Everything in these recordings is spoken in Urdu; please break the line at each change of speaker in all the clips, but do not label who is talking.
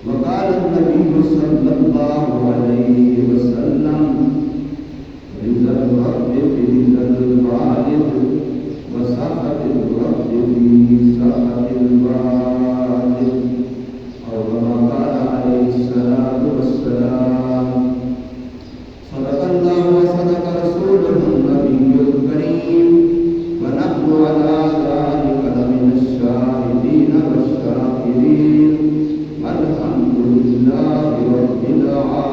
وقال النبي صلى الله عليه وسلم رضا الرب في رضا الوالد وسخط الرب في سخط الوالد أو كما قال عليه الصلاة والسلام. صدق الله وصدق رسوله النبي الكريم ونحن على ذلك لمن الشاهدين والشاكرين والحمد لله رب العالمين.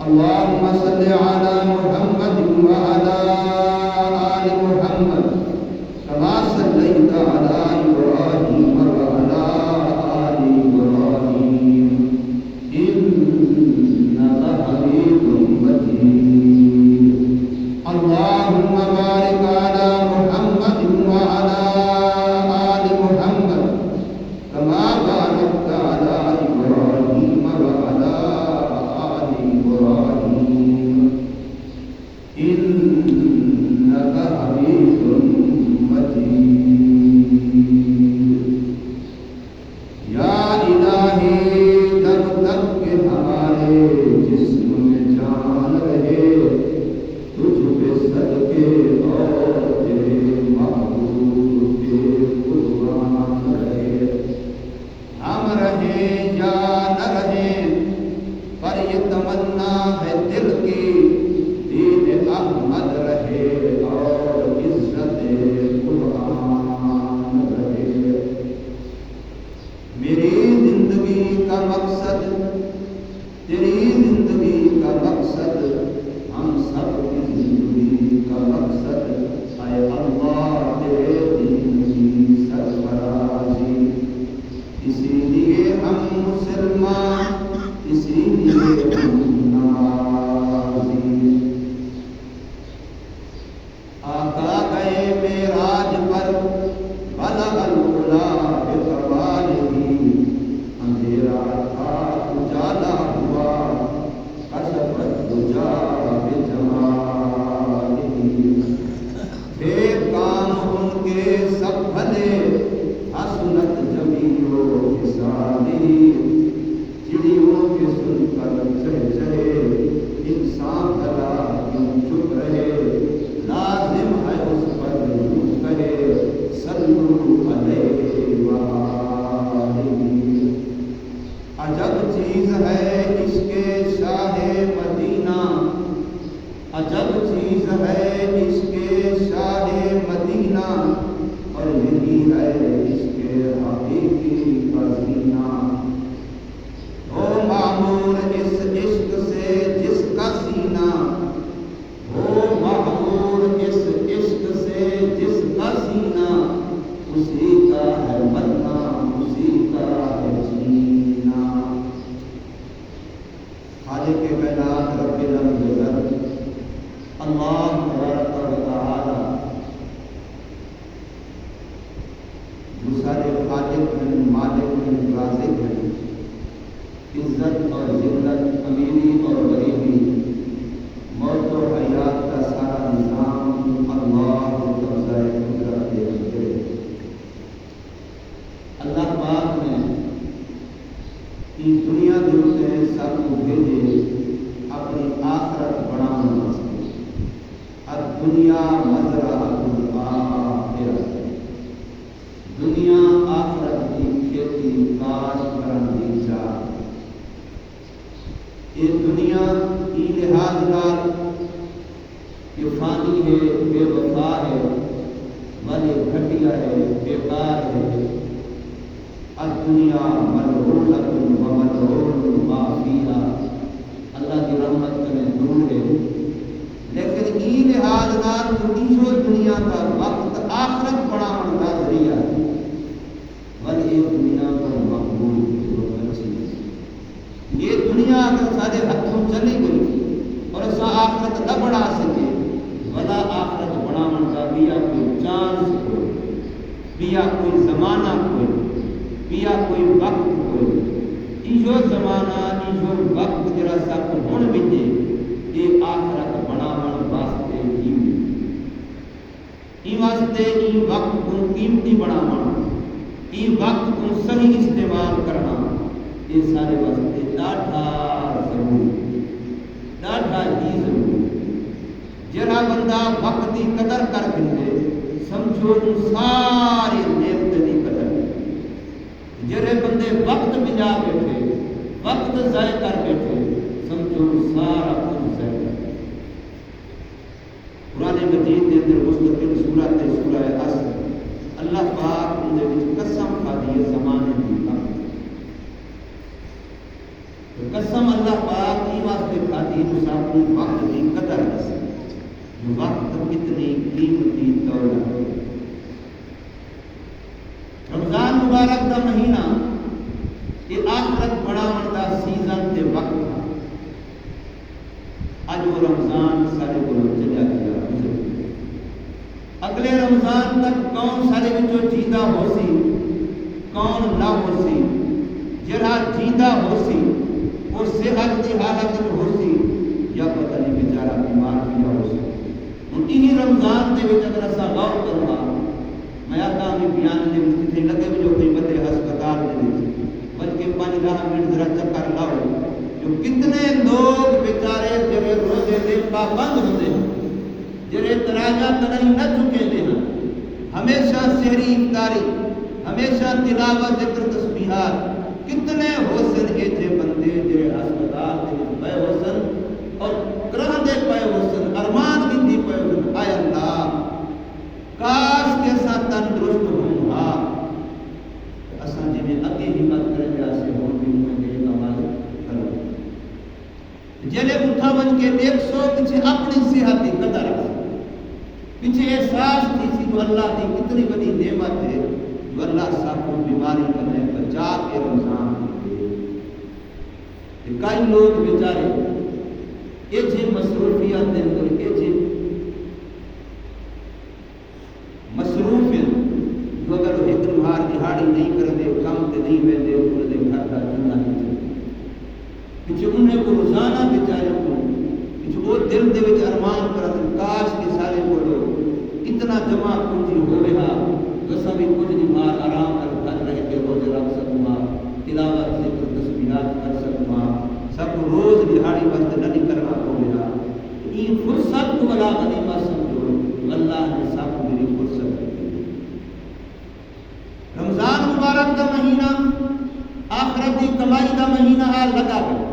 اللهم صل على محمد وعلى آل محمد كما صليت على إبراهيم وعلى آل إبراهيم إنك حميد مجيد. اللهم بارك على محمد وعلى آل محمد كما باركت على إبراهيم وعلى آل إبراهيم إنك حميد مجيد. یا الہی تب تک کہ ہمارے جسم میں جان رہے تجھ پہ صدقے اور تیرے محبوب کے قربان رہے. ہم رہیں یا نہ رہیں پر یہ تمنا ہے دل کی دین احمد رہے اور عزت قرآن رہے. میری زندگی کا مقصد تیری زندگی کا مقصد ہم سب کی زندگی کا مقصد اے اللہ تیرے دین کی سرفرازی. اسی لیے ہم مسلمان اسی لیے ہم نمازی. آقا گئے معراج پر بلغ العلا بکمالہ. اندھیرا تھا اجالا ہوا کشف الدجا بجمالہ. تھے کام ان کے سب بھلے حسنت جمیع خصالہ. چڑیوں کے سن کر چہچہے انسان بھلا کیوں چپ رہے. لازم ہے اس پر یوں کہے صلو علیہ وآلہ. عجب چیز ہے اس کے شاہ مدینہ عجب چیز ہے اس کے شاہ مدینہ اور یہی ہے اس کے حقیقی پسینہ. ہو معمور اس عشق سے جس کا سینہ ہو معمور اس عشق سے جس کا سینہ اسی کا ہے مرنا اسی کا ہے جینا. خالق کائنات رب العزت اللہ تبارک و تعالی جو سارے خالق ہیں مالک ہیں رازق ہیں. عزت اور ذلت امیری اور غریبی موت و حیات کا سارا نظام اللہ قبضہ قدرت دے رکھے. اللہ پاک نے اس دنیا کے اتنے سب کو بھیجے اپنی آخرت بنانے واسطے. الدنیا مزرعۃ الآخرہ. دنیا آخرت کی کھیتی کاشت کرنے کی جا. یہ دنیا کی لحاظ نال یہ فانی ہے بے وفا ہے بڑے گھٹیا ہے بیکار ہے. الدنیا ملعونۃ وملعون ما فیہا. اللہ کی رحمت میں دور ہے لیکن ای لحاظ نال جو دنیا کا وقت آخرت بناؤن کا ذریعہ ہے بل یہ دنیا پر مقبول اچھی. یہ دنیا اگر سارے ہاتھوں چلی گئی اور ایسا آخرت نہ بنا سکے بلا آخرت بناؤن کا بیا کوئی چانس کوئی بیا کوئی زمانہ کوئی بیا کوئی وقت کوئی. ایجو زمانہ ایجو وقت جرا سک ہون بجے یہ آخرت بناؤن واسطے ہی واسطے ای وقت کو قیمتی بنانا، ای وقت کو صحیح استعمال کرنا، یہ سارے واسطے ڈاڈھا ضروری، ڈاڈھا ہی ضروری۔ جڑا بندہ وقت کی قدر کر دے سمجھو ساری نعمت کی قدر، جڑے بندے وقت بجا بیٹھے، وقت ضائع کر بیٹھے، سمجھو سارا کچھ ضائع کر۔ قرآن مجید کے اندر مستقل سورت ہے سورہ عصر، اللہ پاک ان دے وچ قسم کھادی ہے زمانے دی قسم اللہ پاک کی واسطے کھادی مسافر وقت کی قدر دسے، وقت کتنی قیمتی دولت ہے۔ رمضان مبارک دا مہینہ یہ آخرت بناون دا سیزن تے وقت ہے۔ اج وہ رمضان سارے کو چلیا گیا، اگلے رمضان تک کون سارے وچوں جیندہ ہو سی، کون نہ ہو سی۔ جڑا جیندہ ہو سی وہ صحت کی حالت میں ہو سی یا پتہ نہیں بیچارہ بیمار بھی ہو سی۔ ہن انہی رمضان دے وچ اگر اساں غور کرنا، میں آتا ہوں بیان دے وچ کتے لگے جو کئی بندے ہسپتال دے وچ بلکہ 5 منٹ ذرا چکر لاؤ، جو کتنے لوگ بیچارے جڑے روزے دے پابند ہوندے ہیں، جڑے تراجا تنہی نہ چکے دے ہیں، ہمیشہ سحری افطاری، ہمیشہ تلاوت ذکر تسبیحات، کتنے حسن ایجے بندے جڑے ہسپتال دے پے حسن اور گرہ دے پے حسن، ارمان کی پے حسن، آئے اللہ کاش کے ساتھ تندرست ہوں، ہاں اساں جی میں اگے ہمت کریں گے اسے ہون بھی ہوئے عمل کرو۔ جلے اٹھا بن کے 100 پیچھے اپنی صحت کی قدر پیچھے احساس تھی سی جو اللہ کی کتنی بڑی نعمت ہے، جو اللہ سب کو بیماری کرنے بچا کے رمضان دے۔ کئی لوگ بیچارے یہ جی مصروفیات دے اندر یہ جی مصروفیت جو اگر وہ ایک بار دہاڑی نہیں کر دے، کام تے نہیں میں دے، انہوں نے گھر کا چندہ نہیں چلے پیچھے انہیں کو روزانہ بیچارے کو پیچھے وہ دل دے وچ ارمان کرتے کاش کے سارے کو لوگ اتنا جمع پونجی ہو رہا تو سبھی کچھ مار آرام کر گھر رہ کے روزے رکھ سکوں، تلاوت ذکر تسبیحات کر سکوں، سب روز دہاڑی وقت نہیں کرنا پڑے گا۔ یہ فرصت کو بلا غنیمت سمجھو، اللہ نے سب کو میری فرصت دی۔ رمضان مبارک کا مہینہ آخرت کی کمائی کا مہینہ آ لگا گیا،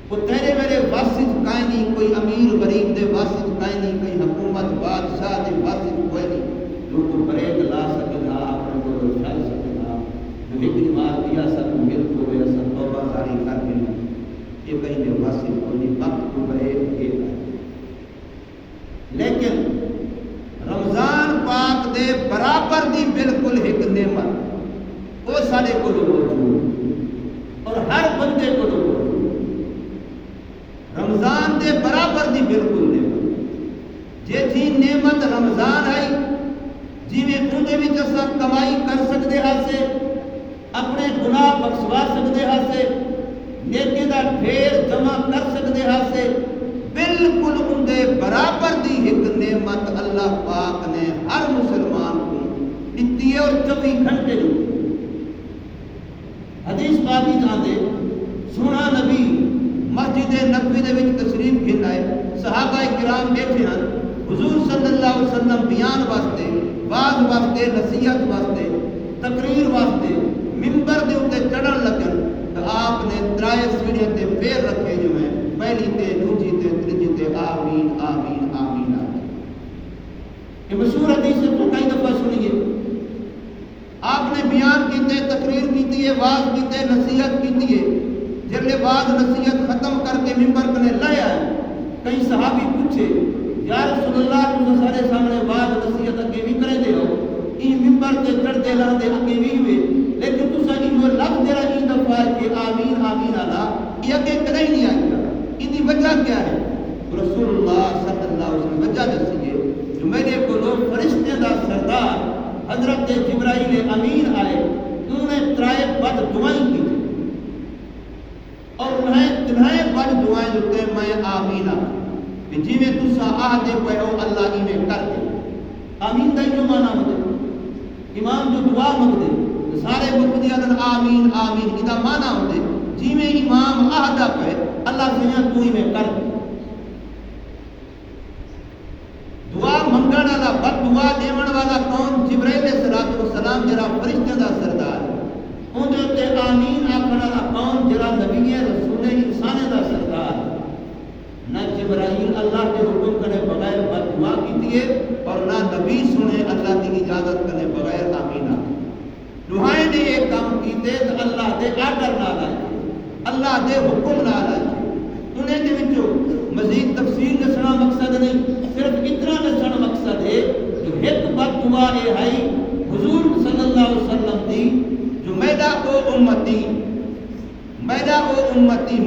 وہ تیرے میرے واسط کائیں نہیں، کوئی امیر غریب دے واسط کائیں نہیں، کوئی حکومت بادشاہ دے واسط کوئی نہیں جو کو بریک لا سکے گا، اپنے کو اٹھا سکے گا، جو ایک نماز دیا سب مل کو یا سب توبہ جاری کر کے یہ کہیں دے واسط کوئی نہیں، وقت کو بریک کے لیکن رمضان پاک دے برابر دی بالکل ایک نعمت وہ سارے کو موجود اور ہر بندے کو موجود، رمضان دے برابر دی بالکل نعمت جے تھی نعمت رمضان آئی جی میں اندے وچ اساں کمائی کر سکتے ہاسے، اپنے گناہ بخشوا سکتے ہاسے، نیکی دا ڈھیر جمع کر سکتے ہاسے، بالکل اندے برابر دی ایک نعمت اللہ پاک نے ہر مسلمان کو دیتی ہے اور 24 گھنٹے دی۔ حدیث پاکی جاندے سونا نبی مسجد نبوی دے وچ تشریف گھنائے، صحابہ کرام بیٹھے ہیں، حضور صلی اللہ علیہ وسلم بیان واسطے، واز واسطے، نصیحت واسطے، تقریر واسطے منبر دے اوتے چڑھن لگن تو آپ نے 3 سیڑھیاں تے پیر رکھے جو ہیں، پہلی تے دوسری تے تیسری تے آمین آمین آمین آمین۔ یہ مشہور حدیث تو کئی دفعہ سنیے، آپ نے بیان کیتے، تقریر کیتی ہے، واز کیتے، نصیحت کیتی ہے۔ جب واز نصیحت ختم کر کے منبر کنے لے آئے، کئی صحابی پوچھے یا رسول اللہ تم سارے سامنے واز نصیحت اگے بھی کرے دے ہو، این منبر تے چڑھتے لہدے اگے بھی ہوئے، لیکن تسا این لفظ جڑا این دفعہ کہ آمین آمین اللہ یہ اگے کدی نہیں آیا، ان کی وجہ کیا ہے؟ رسول اللہ صلی اللہ علیہ وسلم وجہ دسیے جو میرے کو لوگ فرشتے دا سردار حضرت جبرائیل امین آئے، انہوں نے 3 بد دعائیں کی اور انہیں 3 بد دعائیں جو کہ میں آمین کہ جی میں تسا آدھے پہ ہو اللہ انہیں کر دے، آمین دا جو مانا ہوندے امام جو دعا منگدے سارے مقتدی آدن آمین آمین ادا مانا ہوندے جی میں امام آہدہ پہ اللہ سے تو ہی میں کر دعا منگن والا بد دعا دیون والا کون جبرائیل علیہ السلام جڑا فرشتیاں دا سردار اون دے تے آمین آکھن والا کون جڑا نبی رسول انسان دا سردار نہ جبرائیل اللہ کے حکم کرنے بغیر بد دعا کیتی ہے اور نہ نبی سنے اللہ کی اجازت کرنے بغیر آمین دعائیں نے یہ کام کیتے تو اللہ دے آرڈر نال آئے اللہ دے حکم نال آئے انہیں دے وچوں مزید تفصیل دسنا مقصد نہیں صرف اتنا دسنا مقصد ہے جو ایک بد دعا ہے حضور صلی اللہ علیہ وسلم دی جو میدا او امتی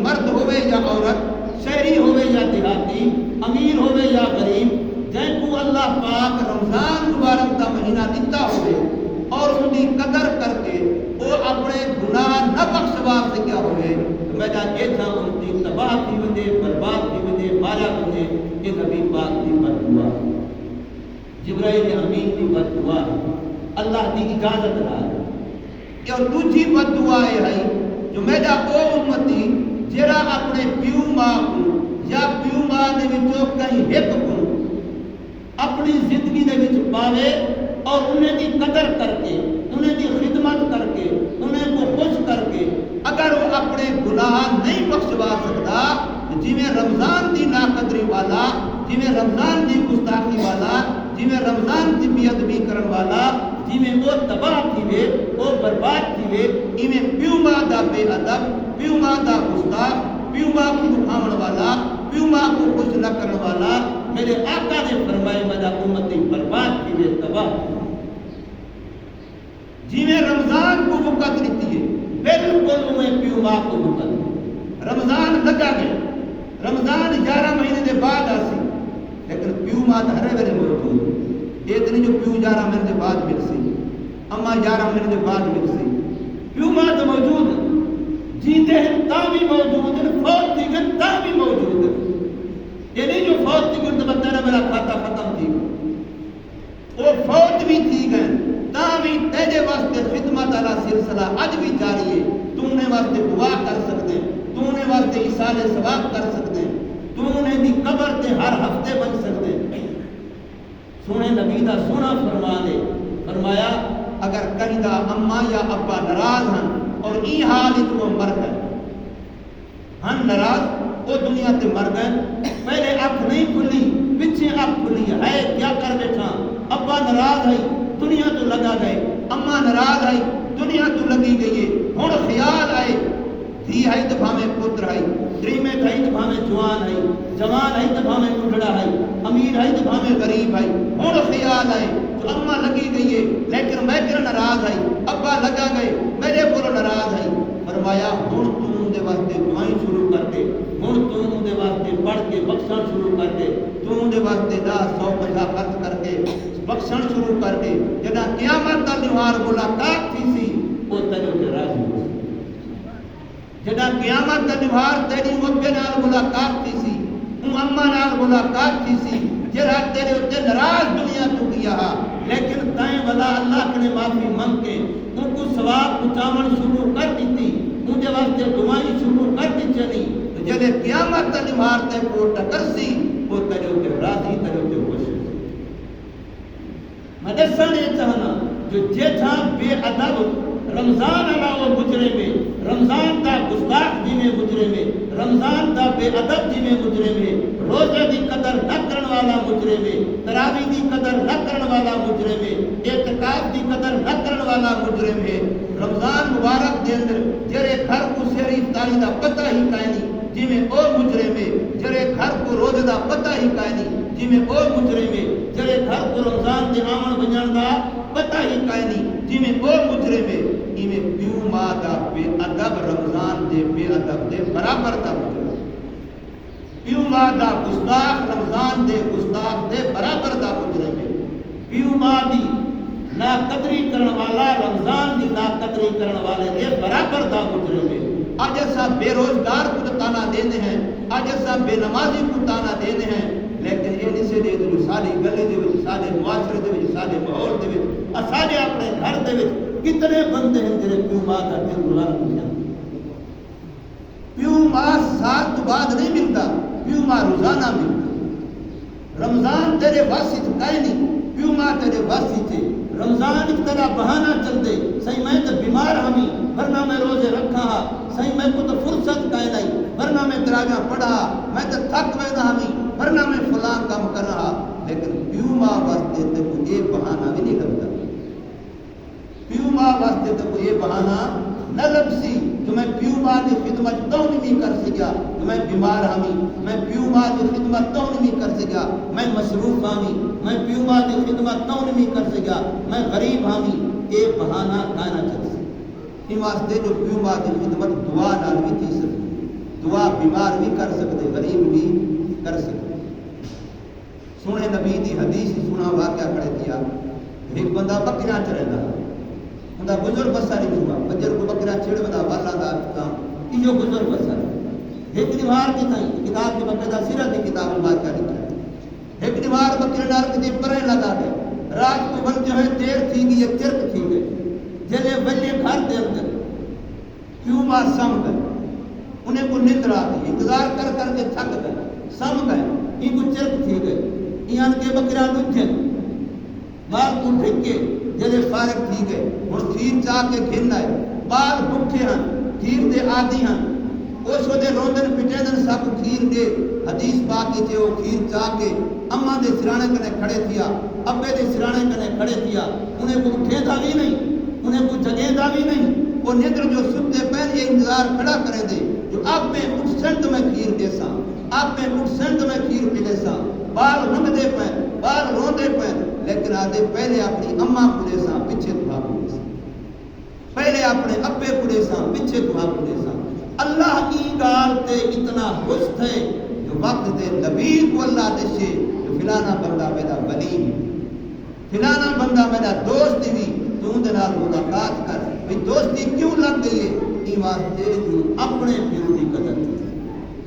مرد ہوئے یا عورت شہری ہوئے یا دیہاتی امیر ہوئے یا غریب جن کو اللہ پاک رمضان مبارک کا مہینہ دیتا ہوئے اور ان کی قدر کر کے وہ اپنے گناہ نہ بخشوا سکیا ہوئے میدا یہ تھا ان کی تباہ تھی وندے برباد تھی وندے مارا وندے یہ نبی پاک کی بد دعا جبرائیل امین کی بد دعا اللہ کی اجازت نہ اور دوسری بد دعا ہے جو میدا او امتی جڑا اپنے پیو ماں کو یا پیو ماں دے وچوں کہیں ایک کو اپنی زندگی دے وچ پاوے اور انہیں دی قدر کر کے انہیں دی خدمت کر کے انہیں کو خوش کر کے اگر وہ اپنے گناہ نہیں بخشوا سکتا جی میں رمضان دی ناقدری والا جی میں رمضان دی گستاخی والا جی میں رمضان دی بے ادبی کرن والا جی میں وہ تباہ تھی وے وہ برباد تھی وے ایویں پیو ماں دا بے ادب پیو ماں دا گستاخ پیو ماں کو دکھاون والا پیو ماں کو خوش نہ کرن والا میرے آقا نے فرمائے میرا امتی برباد کی وے تباہ جی میں رمضان کو وقت دیتی ہے بالکل میں پیو ماں کو وقت رمضان لگا گئے رمضان 11 مہینے دے بعد آسی لیکن پیو ماں ہر ویلے موجود یہ نہیں جو پیو 11 مہینے دے بعد مل سی اما 11 مہینے دے بعد مل سی پیو ماں تو موجود جیتے ہیں تا بھی موجود ہیں فوت تھی گئے تا بھی موجود ہیں یہ نہیں جو فوت تھی گئے تو بتانا میرا کھاتا ختم تھی وہ فوت بھی تھی گئے تا بھی تیرے واسطے خدمت والا سلسلہ اج بھی جاری ہے تو نے واسطے دعا کر سکتے تو نے واسطے ایصال ثواب کر سکتے تو نے دی قبر تے ہر ہفتے بن سکتے سونے نبی دا سونا فرمان ہے فرمایا اگر کہیں دا اماں یا ابا ناراض ہیں اور ای حال تو مر گئے ہن ناراض وہ دنیا تے مر گئے پہلے اکھ نہیں کھلی پیچھے اکھ کھلی ہے کیا کر بیٹھا ابا ناراض ہے دنیا تو لگا گئے اماں ناراض ہے دنیا تو لگی گئی ہے ہن خیال آئے دھی ہے تو بھاویں پتر ہے دریمے ہے تو بھاویں جوان ہے تو بھاویں بڈھڑا ہے امیر ہے تو بھاویں غریب ہے ہن خیال آئے تو اماں لگی گئی ہے لیکن میں کر ناراض ہے ابا لگا گئے میرے کو ناراض ہے فرمایا ہن تو دے واسطے دعائیں شروع کر دے ہن تو دے واسطے پڑھ کے بخشن شروع کر دے تو دے واسطے 150 خرچ کر کے بخشن شروع کر دے جدا قیامت دا دیوار ملاقات تھی سی او تجو تے راضی ہو جدا قیامت دا دیوار تیری ابے نال ملاقات تھی سی او اما نال ملاقات تھی سی جڑا تیرے تے ناراض دنیا تو کیا لیکن تائیں والا اللہ نے معافی منگ کے ان کو ثواب پہنچاون شروع کر دیتی ان دے واسطے دعائیں شروع کر دی چلی جدے قیامت دا دیوار تے کو ٹکرسی وہ تجو تے راضی تجو تے خوش میں دسنے چاہنا جو جیٹھا بے ادب رمضان والا وہ گزرے میں رمضان دا گستاخ جی میں گزرے میں رمضان دا بے ادب جی میں گزرے میں روزے دی قدر نہ کرن والا گزرے میں تراویح دی قدر نہ کرن والا گزرے میں اعتکاف دی قدر نہ کرن والا گزرے میں رمضان مبارک دے اندر جڑے گھر کو سحری افطاری دا پتہ ہی کائیں نہیں جی میں او گزرے میں جڑے گھر کو روزے دا پتہ ہی کائیں نہیں جی میں او گزرے میں جڑے گھر کو رمضان دے آمن بنجان دا پتہ ہی کائیں نہیں جی میں او گزرے میں ایویں پیو ماں دا بے ادب رمضان دے بے ادب دے برابر دا گزرے پیو ماں دا گستاخ رمضان دے گستاخ دے برابر دا گزرے میں پیو ماں دی نا قدری کرن والا رمضان دی نا قدری کرن والے دے برابر دا گزرے میں آج ایسا بے روزگار کو تانا دینے ہیں آج ایسا بے نمازی کو تانا دینے ہیں لیکن یہ نہیں سے دے جو ساری گلی دے وچ سارے معاشرے دے وچ سارے ماحول دے وچ سارے اپنے گھر دے وچ کتنے بندے ہیں جڑے پیو ماں دا دل گزار نہیں جاندے پیو ماں سال تو بعد نہیں ملتا پیو ماں روزانہ ملتا رمضان تیرے واسط کائے نہیں پیو ماں تیرے واسط تھے رمضان ایک طرح بہانہ چل دے صحیح میں تو بیمار ہمی ورنہ میں روزے رکھا صحیح میں کو تو فرصت کائے نہیں ورنہ میں تراجہ پڑھا میں تو تھک ویدہ ہمی ورنہ میں فلاں کام کر رہا لیکن پیو ماں واسطے تو کوئی یہ بہانہ بھی نہیں لگتا پیو ماں واسطے تو کوئی یہ بہانہ نہ لگ سی کہ میں پیو ماں کی خدمت تو نہیں کر سکیا کہ میں بیمار ہمی میں پیو ماں کی خدمت تو نہیں کر سکیا میں مصروف ہمی میں پیو ماں کی خدمت تو نہیں کر سکیا میں غریب ہمی یہ بہانہ کہنا چل سکے اس واسطے جو پیو ماں کی خدمت دعا نال بھی تھی سکتی دعا بیمار بھی کر سکتے غریب بھی کر سکتے سونے نبی دی حدیث سنا واقعہ کھڑے کیا ایک بندہ بکریاں چرے رہا انہاں بزرگ بساری چھوڑا بجر کو بکریاں چھڑ بدا والا دا کام یہ بزرگ بساری ایک دیوار کی تھا کتاب کے بقیدہ سیرت کی کتاب واقعہ لکھا ہے ایک دیوار بکری نال کدی پرے لگا گئے رات کو بن جو ہے دیر تھی گئی ایک چرک تھی گئی جلے بلے گھر دے اندر کیوں ماں سم گئے انہیں کو نندر آ گئی انتظار کر کر کے تھک گئے سم گئے ان کو چرک تھی گئے یہاں کے بکریاں لجھن بال کو ڈھک کے جلے فارغ تھی گئے اور کھیر چاہ کے گھن آئے بال بکھے ہیں کھیر دے آدھی ہیں اوشو دے روندن پٹیدن سب کھیر دے حدیث پاکی تھے وہ کھیر چاہ کے اماں دے سرانے کنے کھڑے تھیا ابے دے سرانے کنے کھڑے تھیا انہیں کو اٹھے دا بھی نہیں انہیں کو جگہ دا بھی نہیں وہ ندر جو ستے پہن یہ انتظار کھڑا کرے دے جو آپ میں اٹھ سنت میں کھیر دے سا آپ میں اٹھ سنت میں کھیر پلے سا بال رنگ دے پہن بال رو دے پہن لیکن آدھے پہلے اپنی اماں پلے سا پچھے دعا پلے سا پہلے اپنے ابے پلے سا پچھے دعا پلے سا اللہ کی گال تے اتنا حسن ہے جو وقت دے نبی کو اللہ دے جو فلانا بندہ میرا ولی فلانا بندہ میرا دوست بھی تو ان دنال ملاقات کر بھئی دوستی کیوں لگ گئی ہے یہ واسطے جو اپنے پیو دی قدر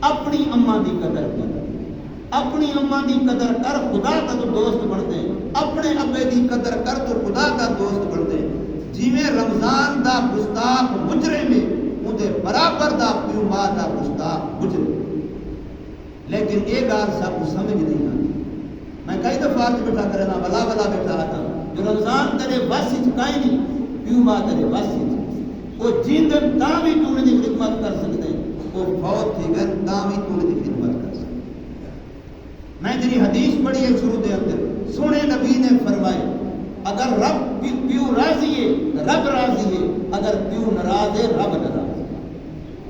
اپنی اماں دی قدر کر اپنی اماں دی قدر کر خدا کا تو دوست بن دے اپنے ابے دی قدر کر تو خدا کا دوست بن دے جی میں رمضان دا گستاخ مجرے میں اندھے برابر دا پیو ماں دا گستاخ مجرے لیکن ایک گال سب کو سمجھ نہیں آتی میں کئی دفعہ آج بیٹھا کرنا بلا بلا بیٹھا آتا جو رمضان تیرے واسی چکائی نہیں پیو ماں تیرے واسی وہ جیندن تاں بھی تو نے خدمت کر سکتے وہ فوت تھی گئے تاں بھی تو نے خدمت کر سکتے میں تیری حدیث پڑھی ہے شروع دے اندر سونے نبی نے فرمائے اگر رب پیو راضی ہے رب راضی ہے اگر پیو ناراض ہے رب ناراض ہے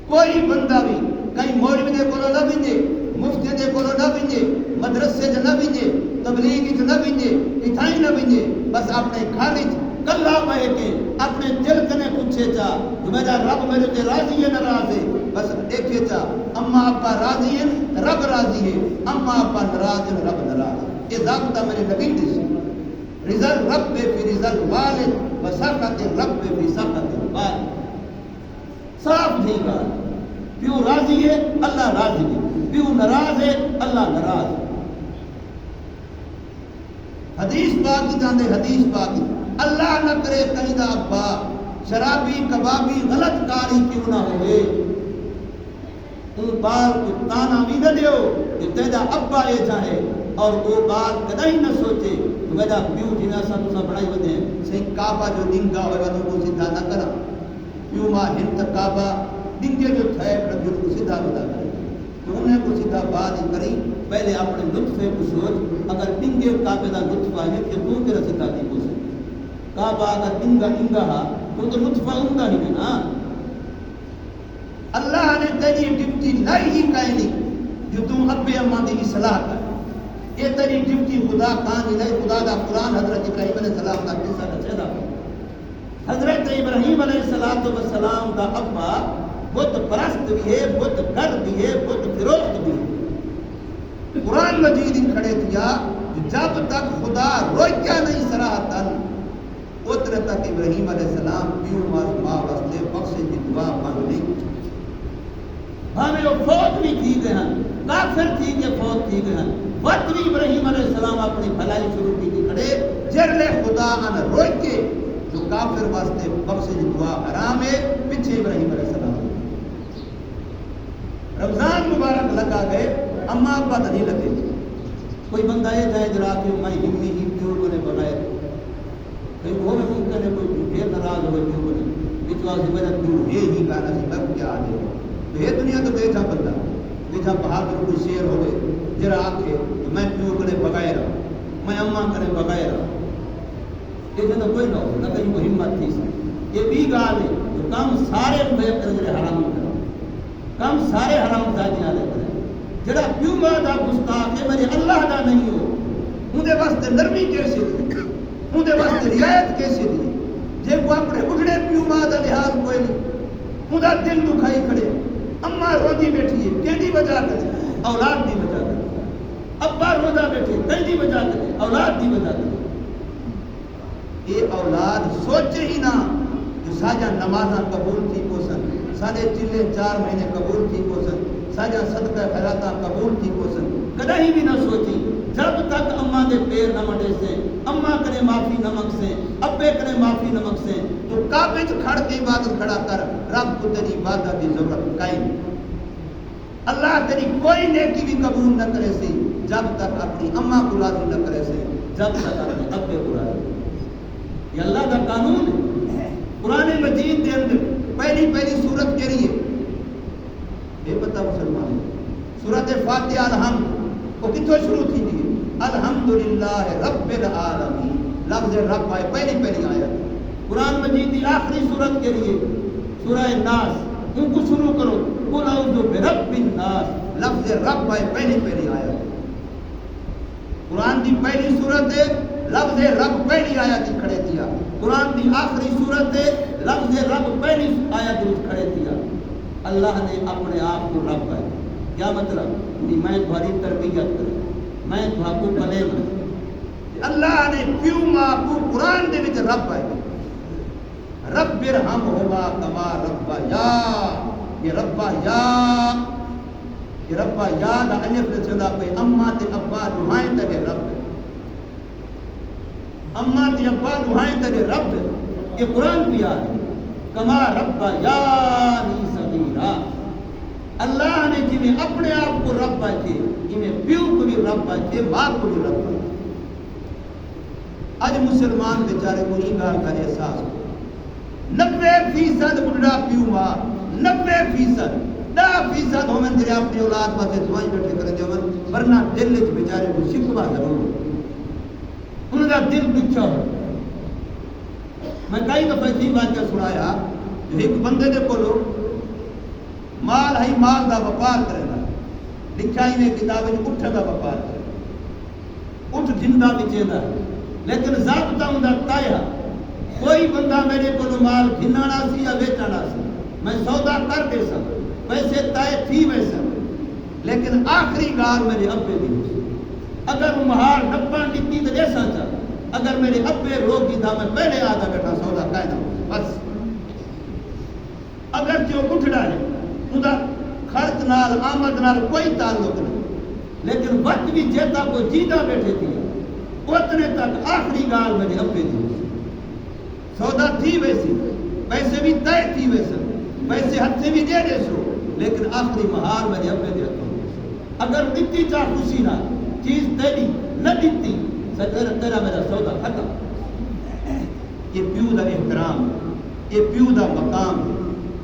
کوئی بندہ بھی کہیں مولوی دے کولو نہ بھیجے مفتی دے کولو نہ بھیجے مدرسے چ نہ بھیجے تبلیغ چ نہ بھیجے اتھائی نہ بھیجے بس اپنے گھر وچ کلا بہ کے اپنے دل کنے پوچھے جا میرا رب میرے تے راضی ہے ناراض ہے بس دیکھے جا اما ابا راضی ہیں رب راضی ہے اما ابا ناراض ہیں رب ناراض ہے یہ ضابطہ میرے نبی نے سنا رضا رب فی رضا الوالد و سخط رب فی سخط الوالد صاف نہیں بات پیو راضی ہے اللہ راضی ہے پیو ناراض ہے اللہ ناراض ہے حدیث پاک کی جاندے حدیث پاک اللہ نہ کرے کہیں دا ابا شرابی کبابی غلط کاری کیوں نہ ہوئے ان بار کو تانا بھی نہ دیو کہ تیدا ابا اے چاہے اور وہ بات کدائی نہ سوچے تو میرا پیو جنا سا تو سا بڑائی بدے صحیح کعبہ جو دنگا ہوئے وہ کو سیدھا نہ کرا پیو ماں ہنت کعبہ دنگے جو تھے رجل کو سیدھا بدا کرے تو انہیں کو سیدھا بات کری پہلے اپنے لطفے کو سوچ اگر دنگے کعبہ دا لطفہ ہے کہ تو تیرا سیدھا دی کو سکتا کعبہ اگر دنگا دنگا ہا تو لطفہ انگا ہی نا اللہ نے تیری ڈپٹی لائی ہی کہیں نہیں جو تم ابے اماں دی اصلاح کر یہ تیری ڈپٹی خدا کان الہی خدا دا قرآن حضرت ابراہیم علیہ السلام کا قصہ رچیدہ حضرت ابراہیم علیہ السلام دا ابا بت پرست بھی ہے بت گر بھی ہے بت فروخت بھی ہے قرآن مجید کھڑے دیا جب تک خدا روکیا نہیں سراحتاً اتر تک ابراہیم علیہ السلام پیو ماں واسطے بخشے کی دعا مانگ نہیں ہمیں وہ فوت بھی تھی گئے ہیں کافر تھی کہ فوت تھی گئے ہیں وقت بھی ابراہیم علیہ السلام اپنی بھلائی شروع کی کھڑے جرلے خدا ان روک کے جو کافر واسطے بخشش دعا حرام ہے پیچھے ابراہیم علیہ السلام رمضان مبارک لگا گئے اما ابا نہیں لگے کوئی بندہ یہ جائے جرا کے میں ہمیں ہی کیوں بنے بنائے کوئی وہ بھی ممکن ہے کوئی ڈھیر ناراض ہوئے کیوں بنے وشواس وجہ کیوں یہ ہی گانا سی کر کیا آ جائے تو یہ دنیا تو بیٹھا بندہ بیٹھا بہادر کوئی شیر ہوئے جرا کے میں کیوں کرے بغیر میں اما کرے بغیر یہ تو کوئی نہ ہو نہ کہیں وہ ہمت تھی سی یہ بھی گال ہے جو کام سارے بے کرے حرام کرو کم سارے حرام زادیاں لے کریں جڑا پیو ماں دا گستاخ ہے میرے اللہ دا نہیں ہو اندے واسطے نرمی کیسے دی اندے واسطے رعایت کیسے دی جے کو اپنے اگڑے پیو ماں دا لحاظ کوئی نہیں اندا دل دکھائی کھڑے اما روندی بیٹھی ہے کیندی وجہ کرے اولاد دی وجہ کرے ابا روندا بیٹھے کیندی وجہ کرے اولاد دی وجہ کرے یہ اولاد سوچے ہی نہ جو ساجا نمازاں قبول تھی پوسن سارے چلے 4 مہینے قبول تھی پوسن ساجا صدقہ خیراتاں قبول تھی پوسن کدی بھی نہ سوچی جب تک اما دے پیر نہ مٹے سے اما کرے معافی نمک سے ابے کرے معافی نمک سے تو کعبے وچ کھڑ کے عبادت کھڑا کر رب کو تیری عبادت کی ضرورت قائم اللہ تیری کوئی نیکی بھی قبول نہ کرے سی جب تک اپنی اما کو راضی نہ کرے سے جب تک اپنے ابے کو راضی یہ اللہ کا قانون ہے قرآن مجید کے اندر پہلی سورت کے لیے یہ پتہ مسلمان سورت فاتحہ الحمد وہ کتوں شروع تھی تھی الحمدللہ رب العالمین لفظ رب آئے پہلی آیت قرآن مجید کی آخری سورت کے لیے سورہ الناس ان کو شروع کرو قل اعوذ برب الناس لفظ رب آئے پہلی آیت قرآن کی پہلی سورت ہے لفظ رب پہلی آیت کھڑے دیا قرآن کی آخری سورت ہے لفظ رب پہلی آیت کھڑے دیا اللہ نے اپنے آپ کو رب ہے کیا مطلب میں تمہاری تربیت کروں میں تمہارے بلے میں اللہ نے کیوں ماں کو قرآن دے وچ رب ہے رب ارحمہما کما ربا یا یہ ربا یا دا الف تے چندا پے اما تے ابا دعائیں تے رب اما تے ابا دعائیں تے رب یہ قرآن کی آیت ہے کما ربا یا نی صغیرا اللہ نے جنہیں اپنے آپ کو رب بچے جنہیں پیو کو بھی رب بچے ماں کو بھی رب بچے آج مسلمان بیچارے کو نہیں گال کا احساس ہو 90% بڑھا پیو ماں 90% 10% ہو من تیرے اپنی اولاد باسے دعائیں بیٹھے کریں جو من ورنہ دل لچ بیچارے کو شکوہ ضرور ہو انہوں نے دل بچھا ہو میں کئی دفعہ تھی بات کا سنایا جو ایک بندے دے کو لو مال ہے مال دا وپار کرنا لکھا ہی میں کتاب اٹھ دا وپار کرنا اٹھ جندہ بچینا لیکن ضابطہ ہوں تایا کوئی بندہ میرے کو مال گھنانا سی یا بیچانا سی میں سودا کر دے سکتا پیسے تائے تھی ویسا لیکن آخری گار میرے ابے دی اگر مہار ڈبا ڈکی تو جیسا چاہتا اگر میرے ابے روکی تھا میں پہلے آدھا بیٹھا سودا قائدہ بس اگر جو اٹھ ڈالے انہا خرچ نال آمد نال کوئی تعلق نہیں لیکن وقت بھی جیتا کو جیتا بیٹھے تھی اتنے تک آخری گال میرے ابے دی سودا تھی ویسی پیسے بھی طے تھی ویسے پیسے ہاتھ سے بھی دے دے سو لیکن آخری مہار میرے ابے دے تو اگر دیتی چاہ خوشی نہ چیز تیری نہ دیتی تیرا میرا سودا ختم یہ پیو دا احترام یہ پیو دا مقام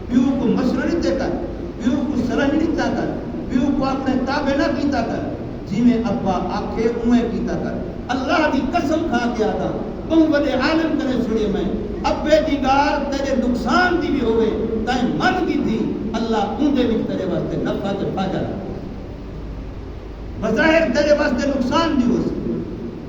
پیو کو مشورہ نہیں دے کر پیو کو صلاح نہیں دیتا کر پیو کو اپنے تابع نہ کیتا کر جی میں ابا آنکھیں اویں کیتا کر اللہ دی قسم کھا کے آتا تم بڑے عالم کرے سنے میں ابے دی گار تیرے نقصان دی بھی ہوئے تائیں من کی تھی اللہ اندے بھی تیرے واسطے نفع تے فائدہ بظاہر تیرے واسطے نقصان دی ہو سکے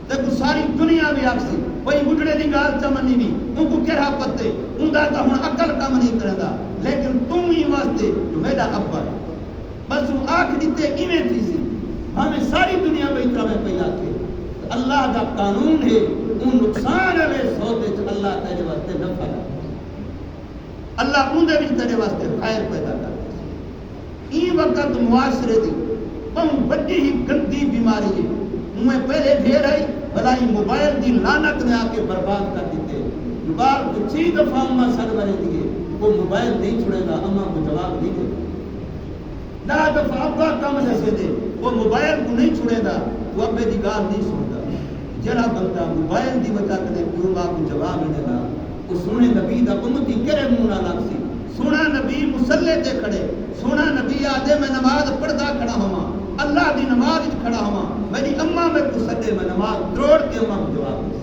تے کو ساری دنیا بھی آکسی کوئی بڑھڑے دی گار چمنی نہیں ان کو کہا پتے ان دا ہن عقل کم نہیں کردا لیکن تم ہی واسطے جو میرا ابا ہے بس وہ آنکھ دیتے ایویں تھی سی ہمیں ساری دنیا میں اتنا میں پہلا تھے اللہ دا قانون ہے ان نقصان والے سودے چ اللہ تیرے واسطے نفع ہے اللہ اندے بھی تیرے واسطے خیر پیدا کر ای وقت معاشرے دی بہت بڑی ہی گندی بیماری ہے انہیں پہلے ڈھیر آئی بلائی موبائل دی لعنت نے آ کے برباد کر دیتے بار کو 6 دفعہ اماں سر مرے دیے وہ موبائل نہیں چھوڑے گا اماں کو جواب نہیں دے گا 10 دفعہ ابا کم جیسے دے وہ موبائل کو نہیں چھوڑے گا وہ ابے دی گال نہیں سنتا جڑا بندہ موبائل دی وجہ سے پیو ماں کو جواب نہیں دینا وہ سونے نبی دا امتی کرے منہ نہ لگ سی سونا نبی مصلے تے کھڑے سونا نبی آدھے میں نماز پڑھدا کھڑا ہواں اللہ دی نماز وچ کھڑا ہواں میری اماں میں کو سدے میں نماز توڑ کے اماں کو جواب دے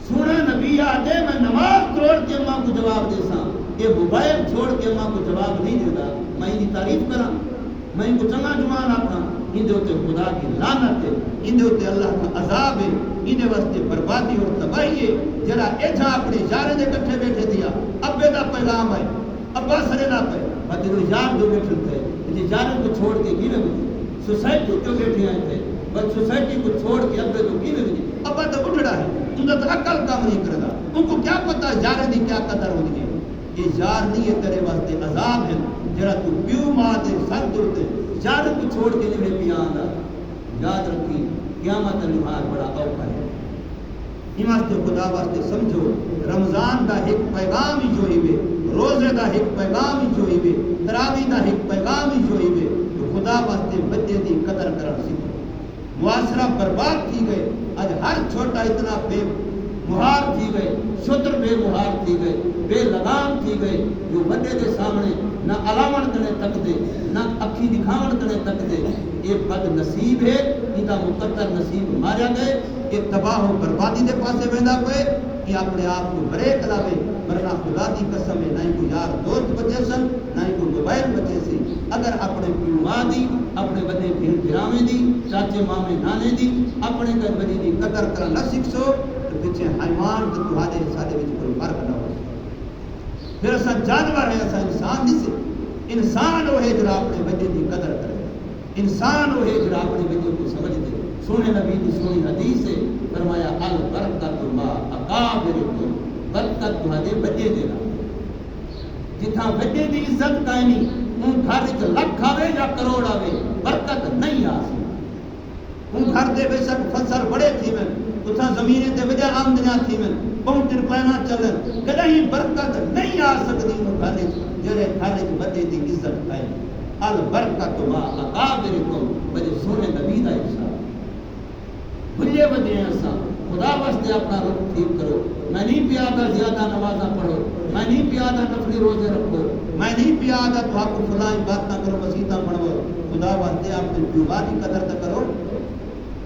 سونا نبی آدھے میں نماز توڑ کے اماں کو جواب دے ساں یہ موبائل چھوڑ کے اماں کو جواب نہیں دیتا میں ان کی تعریف کراں میں ان کو چنگا جوان آکھاں ان دے اوتے خدا کی لعنت ہے ان دے اوتے اللہ کا عذاب ہے ان دے واسطے بربادی اور تباہی ہے جڑا ایتھا اپنے یارے دے کٹھے بیٹھے دیا ابے دا پیغام ہے ابا سرے نہ پے بدل یار دو بیٹھے تھے جی یارے کو چھوڑ کے کیویں بنے سوسائٹی کیوں بیٹھے آئے تھے بس سوسائٹی کو چھوڑ کے ابے تو کیویں بنے ابا تو بڈھڑا ہے ان کا تو عقل کام نہیں کرے گا ان کو کیا پتہ یارے دی کیا قدر ہوتی ہے یہ یار نہیں ہے تیرے واسطے عذاب ہے جڑا تو پیو ماں دے سر دے یار کو چھوڑ کے نہیں پیا آندا یاد رکھی قیامت نہار بڑا اوکھا ہے یہ واسطے خدا واسطے سمجھو رمضان دا ایک پیغام ہی جو ہی روزے دا ایک پیغام ہی جو ہی تراویح دا ایک پیغام ہی جو ہی تو خدا واسطے بچے دی قدر کرن سیکھو معاشرہ برباد تھی گئے آج ہر چھوٹا اتنا بے مہار تھی گئے شتر بے مہار تھی گئے بے لگام تھی گئے جو بڑے دے سامنے نہ علاوہ کرنے تک دے نہ اکھی دکھاون کرنے تک دے یہ بد نصیب ہے انہا مقدر نصیب ماریا گئے یہ تباہ و بربادی دے پاسے ویندا پئے یہ اپنے آپ کو بریک لاوے ورنہ خدا دی قسم ہے نہ ہی کوئی یار دوست بچے سن نہ ہی کوئی موبائل بچے سی اگر اپنے پیو ماں دی اپنے بڑے بھین بھراویں دی چاچے مامے نانے دی اپنے گھر بڑی دی قدر کرن نہ سکھسو تو پیچھے حیوان تے تہاڈے ساڈے وچ کوئی فرق نہ ہو پھر اساں جانور ہیں اساں انسان نہیں سے انسان وہ ہے جڑا اپنے بڑے دی قدر کرے انسان وہ ہے جڑا اپنے بڑے کو سمجھ دے سونے نبی کی سونی حدیث ہے فرمایا البرکت ما اکابرکم برکت تہاڈے بڑے دے نال جتھاں بڑے دی عزت کائیں نہیں ان گھر وچ لکھ آوے یا کروڑ آوے برکت نہیں آ سکتی ان گھر دے بے شک فصل بڑے تھی میں اتھاں زمین تے وجہ آمدنیاں تھی میں بہت روپیاں چلن کدی برکت نہیں آ سکتی ان گھر وچ جڑے گھر وچ بڑے دی عزت کائیں البرکت ما اکابرکم بڑے سونے نبی دا ارشاد بھلے بجے ہیں ایسا خدا واسطے اپنا رخ ٹھیک کرو میں نہیں پیادا زیادہ نمازاں پڑھو میں نہیں پیادا نفلی روزے رکھو میں نہیں پیادا تو آپ کو فلاں بات نہ کرو مسیحاں پڑھو خدا واسطے اپنے پیوما کی قدر تو کرو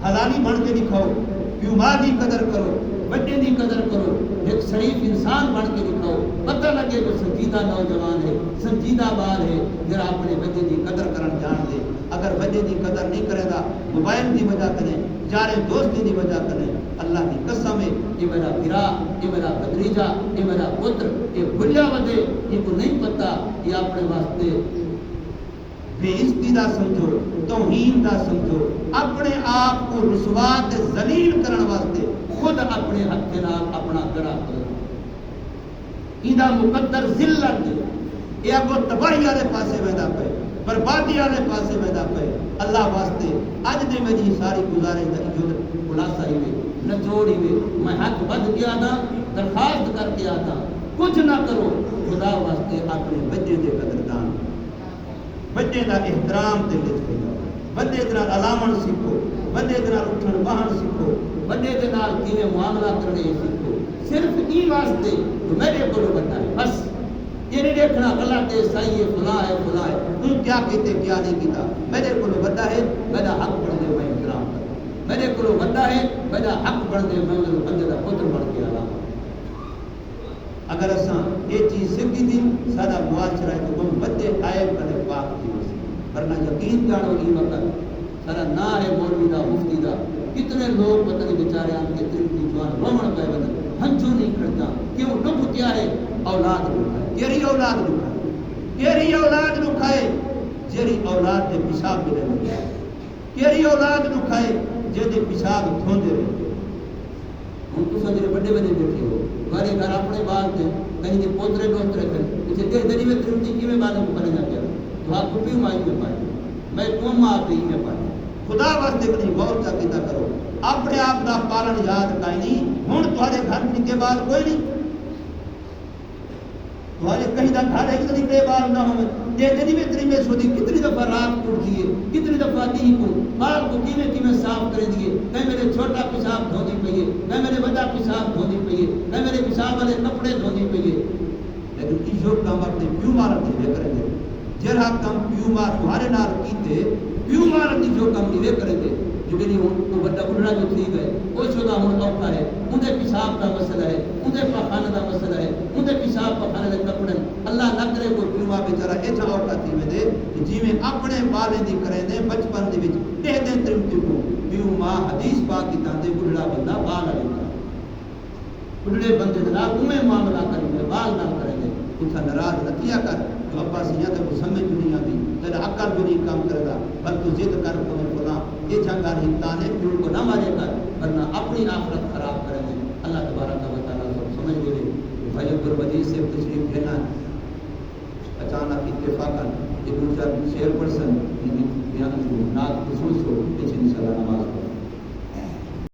حلالی بن کے دکھاؤ پیوما کی قدر کرو بڑے کی قدر کرو ایک شریف انسان بن کے دکھاؤ پتہ لگے جو سنجیدہ نوجوان ہے سنجیدہ بال ہے جڑا اپنے بچے کی قدر کرن جان دے اگر بچے کی قدر نہیں کرے گا موبائل کی وجہ کریں یارے دوستی کی وجہ کریں اللہ کی قسم ہے یہ میرا بھرا یہ میرا بھتریجا یہ میرا پتر یہ بھلیا ودے یہ کو نہیں پتا یہ اپنے واسطے بے عزتی دا سمجھو توہین دا سمجھو اپنے آپ کو رسوا تے ذلیل کرن واسطے خود اپنے ہاتھ نال اپنا گڑا کرو ایندا مقدر ذلت یہ اگو تباہی والے پاسے ویندا پے بربادی والے پاسے ویندا پے اللہ واسطے اج دے میری ساری گزارش دا جو خلاصہ ہی نچوڑی میں ہاتھ بد کیا تھا درخواست کر کے آتا کچھ نہ کرو خدا واسطے اپنے بچے دے قدردان بچے دا احترام دے وچ کرو بندے دے نال علامن سیکھو بندے دے نال اٹھن باہن سیکھو بندے دے نال کیویں معاملہ کرنے سیکھو صرف ای واسطے تو میرے کولوں بڑا ہے بس یہ نہیں دیکھنا غلط ہے صحیح ہے فلاں ہے تم کیا کیتے کیا نہیں کیتا میرے کولوں بڑا ہے میرا حق بن دے میں احترام کروں میرے کولوں بڑا ہے میرا حق بن دے میں بندے دا پتر بن کے آواں اگر اساں یہ چیز سیکھی تھی سارا معاشرہ ہے تو ہم بچے عائب کرے پاک کی ورنہ یقین جانو ای وقت سارا نہ ہے مولوی دا مفتی دا کتنے لوگ پتہ نہیں بیچارے آن کے دل کی جوان رومن پہ بدل ہنچو نہیں کھڑتا کیوں ڈب کیا ہے اولاد رکھا ہے تیری اولاد رکھا ہے تیری اولاد رکھا ہے جیری اولاد دے پیشاب ملے رکھا ہے تیری اولاد رکھا ہے جیدے پیشاب دھوندے رہے ہم تو سجرے بڑے بڑے بیٹھے ہو گھرے گھر اپنے بال تھے کہیں دے پوترے ڈوترے تھے اسے دے دری میں ترمتی کی میں بالوں کو کرنے جا تو آپ کو پیو مائی میں پائے میں کون ماں پہ ہی میں پائے خدا واسطے کہیں غور کا کیتا کرو اپنے آپ کا پالن یاد کائیں نہیں ہوں تھوڑے گھر نکے بال کوئی نہیں تھوڑے کہیں دا گھر ہے کہ نکلے بال نہ ہوں دینی میں تری میں سودی کتنی دفعہ رات ٹوٹ دیے کتنی دفعہ دی کو بال کو کیویں صاف کر دیے کہ میرے چھوٹا پیشاب دھونی پئیے کہ میرے بڑا پیشاب دھونی پئیے کہ میرے پیشاب والے کپڑے دھونی پئیے لیکن ایشو کام اپنے پیو مارن دی کریں گے جہاں کام پیو مار تمہارے نال کیتے پیو مارن دی جو کام نہیں کریں گے جو کہ وہ بڑا بڑھڑا جو تھی گئے وہ شدہ ہوں اوکھا ہے اندے پیشاب کا مسئلہ ہے اندے پخانے کا مسئلہ ہے اندے پیشاب پخانے کے کپڑے اللہ نہ کرے کوئی پیوا بیچارہ ایسا اوکھا تھی وے کہ جی میں اپنے بالے دی کریں دے بچپن دے وچ ٹہ دے ترمتی کو پیو ماں حدیث پاک کی تاندے بڑھڑا بندہ بال علی بڑھڑے بندے دے نال اوے معاملہ کریں گے بال نہ کریں گے اتھا ناراض نہ کیا کر جو ابا سیاں تے سمجھ نہیں آندی تیرا عقل بھی نہیں کام کرے گا پر تو ضد کر کمر فلاں یہ جنگار ہمتانے پیڑ کو نہ مارے کر ورنہ اپنی آخرت خراب کریں گے اللہ تبارک و تعالیٰ سب سمجھ گئے بھائی عبدالمجید سے تشریف لینا اچانک اتفاقاً یہ دو چار شعر پڑسن نات خصوص